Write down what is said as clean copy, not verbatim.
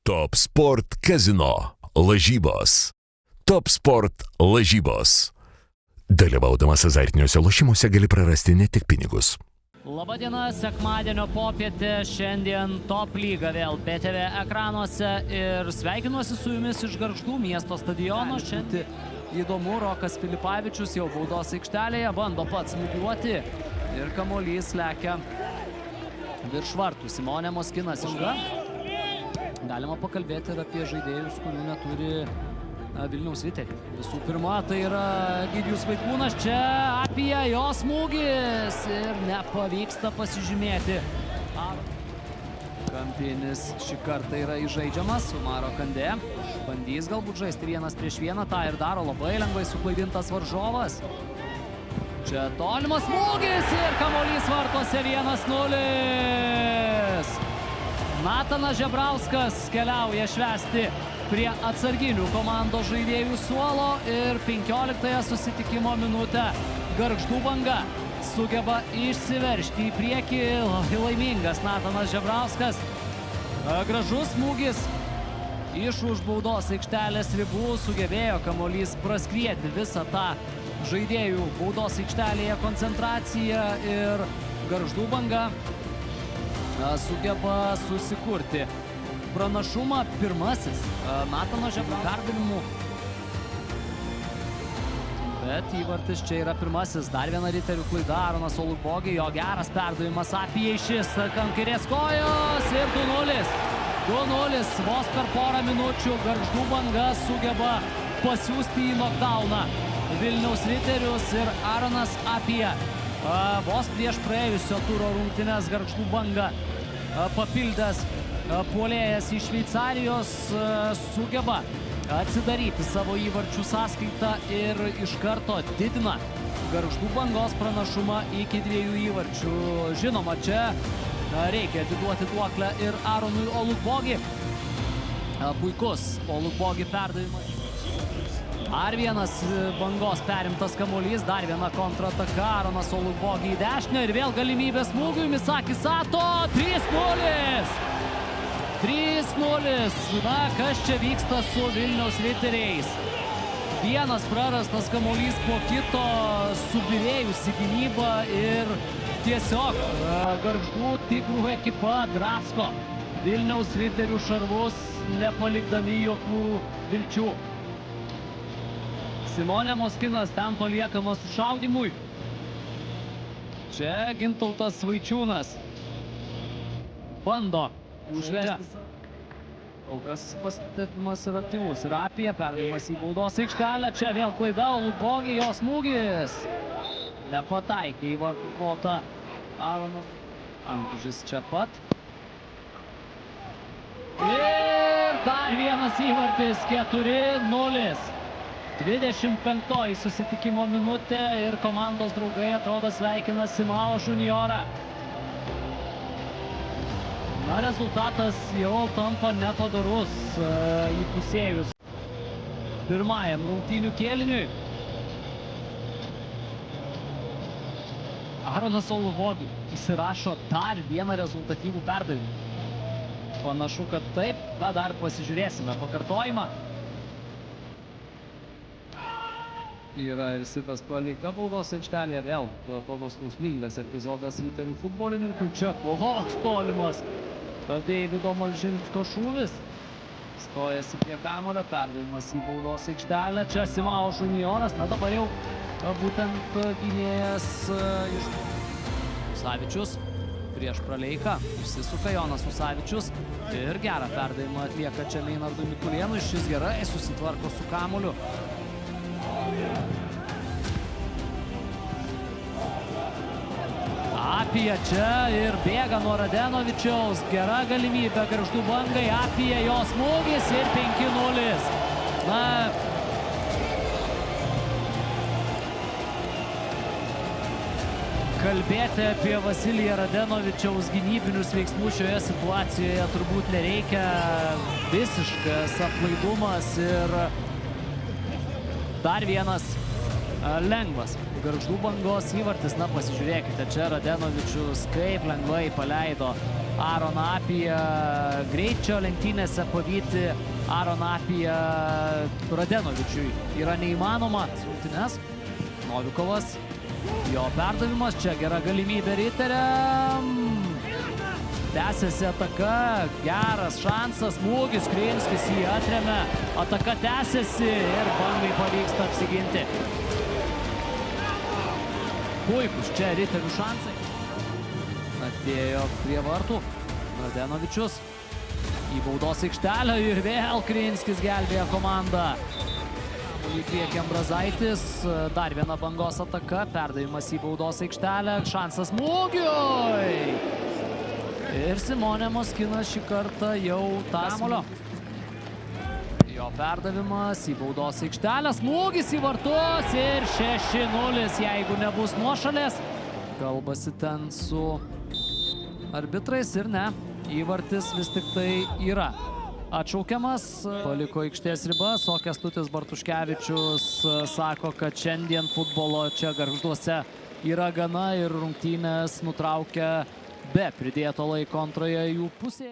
Top Sport Casino lažybos. Top Sport lažybos. Dalyvaudamas azartiniuose lošimuose gali prarasti ne tik pinigus. Labadiena, sekmadienio popietė, šiandien Top lyga vėl BTV ekranuose ir sveikinuosi su jumis iš Gargždų miesto stadiono. Šiandien įdomu, Rokas Filipavičius jau baudos aikštelėje bando pats smūgiuoti ir kamuolys lekia virš vartų. Simonė Moskinas iš Galima pakalbėti ir apie žaidėjus, kurių neturi Vilniaus Riteriai. Visų pirma, tai yra Egidijus Vaikūnas, čia apie jo smūgis ir nepavyksta pasižymėti. Kampinis šį kartą yra įžaidžiamas, Umaro Kandė. Bandys galbūt žaisti 1 prieš 1, tą ir daro labai lengvai suklaidintas varžovas. Čia tolimas smūgis ir kamuolys vartuose 1-0. Natanas Žebrauskas keliauja švęsti prie atsarginių komandos žaidėjų suolo ir 15-ąją susitikimo minutę Gargždų Banga sugeba išsiveržti į priekį. Laimingas Natanas Žebrauskas. Gražus smūgis iš už baudos aikštelės ribų, sugebėjo kamuolys praskrieti visą tą žaidėjų baudos aikštelėje koncentraciją ir Gargždų Banga sugeba susikurti pranašumą. Pirmasis Natano Žebrauskas perdavimų. Bet įvartis čia yra pirmasis. Dar viena riterių klaida, Aronas Olubogė, jo geras perdavimas apie šis ant kairės kojos ir 2-0. 2-0. Vos per porą minučių Gargždų Banga sugeba pasiųsti į knockdowną Vilniaus Riterius ir Aronas apie vos prieš praėjusio turo rungtynes Gargždų Banga papildęs puolėjas iš Šveicarijos sugeba atsidaryti savo įvarčių sąskaitą ir iš karto didina Gargždų Bangos pranašumą iki 2 įvarčių. Žinoma, čia reikia atiduoti duoklę ir Aronui Olubogį. Puikus Olubogį perdavimas. Dar vienas Bangos perimtas kamuolys, dar viena kontrataka, Aronas Olubogį į dešinę ir vėl galimybė smūgiui, Misaki Sato, 3-0. 3-0. Na, kas čia vyksta su Vilniaus Riteriais? Vienas prarastas kamuolys po kito, subyrėjusi gynyba ir tiesiog Gargždų Tigrų ekipa drasko Vilniaus Riterių šarvus, nepalikdami jokių vilčių. Simonė Moskinas ten paliekamas sušaudymui. Čia Gintautas Vaičiūnas bando užvesti. Kol kas pasitikimas yra aktyvus. Ir apie perdavimas į baudos aikštelę. Čia vėl klaida, Olubogė, jo smūgis. Nepataikė į vartų plotą Aronas Antužis čia pat. Ir dar vienas įvartis, 4-0. 25-oji susitikimo minutė ir komandos draugai atrodo sveikina Simao Juniorą. Na, rezultatas jau tampa nepadorus įpusėjus pirmajam rungtynių kėliniui. Aronas Olubogis įsirašo dar vieną rezultatyvų perdavimą. Panašu, kad taip, dar pasižiūrėsime pakartojimą. Yra ir Sitas palikta baudos aikštelėje, vėl toks skausmingas epizodas Riterių futbolininkų. Čia koks tolimas Deivido Malžinsko šūvis. Stojasi prie kamuolio, perdavimas į baudos aikštelę. Čia Simao Junioras, na dabar jau būtent gynėjas iš Usavičius prieš Praleiką. Išsisuka Jonas Usavičius ir gerą perdavimą atlieka čia Meinardui Mikulėnui. Šis gerai susitvarko su kamuoliu. Apie čia ir bėga nuo Radenovičiaus. Gera galimybė Gargždų Bangai. Apie jo smūgis ir 5-0. Na, kalbėti apie Vasiliją Radenovičiaus gynybinius veiksmus šioje situacijoje turbūt nereikia. Visiškas aplaidumas ir dar vienas lengvas Gargždų Bangos įvartis. Na, pasižiūrėkite, čia Radenovičius kaip lengvai paleido Aroną Apiją greičio lenktynėse pavyti Aroną Apiją Radenovičiui yra neįmanoma. Rungtynes. Novikovas. Jo perdavimas. Čia gera galimybė riteriam. Tęsiasi ataka. Geras šansas. Smūgis. Krinskis jį atremia. Ataka tęsiasi ir Bangai pavyksta apsiginti. Puikus čia riterių šansai. Atėjo prie vartų. Radenovičius į baudos aikštelę ir vėl Krinskis gelbėja komandą. Į priekį Ambrazaitis. Dar viena Bangos ataka. Perdavimas į baudos aikštelę. Šansas smūgiui. Ir Simonė Moskinas šį kartą jau Tamulio. Jo perdavimas į baudos aikštelę. Smūgis į vartus ir 6-0, jeigu nebus nuošalės. Kalbasi ten su arbitrais ir ne. Įvartis vis tik tai yra atšaukiamas. Paliko aikštės ribas, o Kęstutis Bartuškevičius sako, kad šiandien futbolo čia Gargžduose yra gana ir rungtynės nutraukia be pridėto laiko antroje jų pusėje.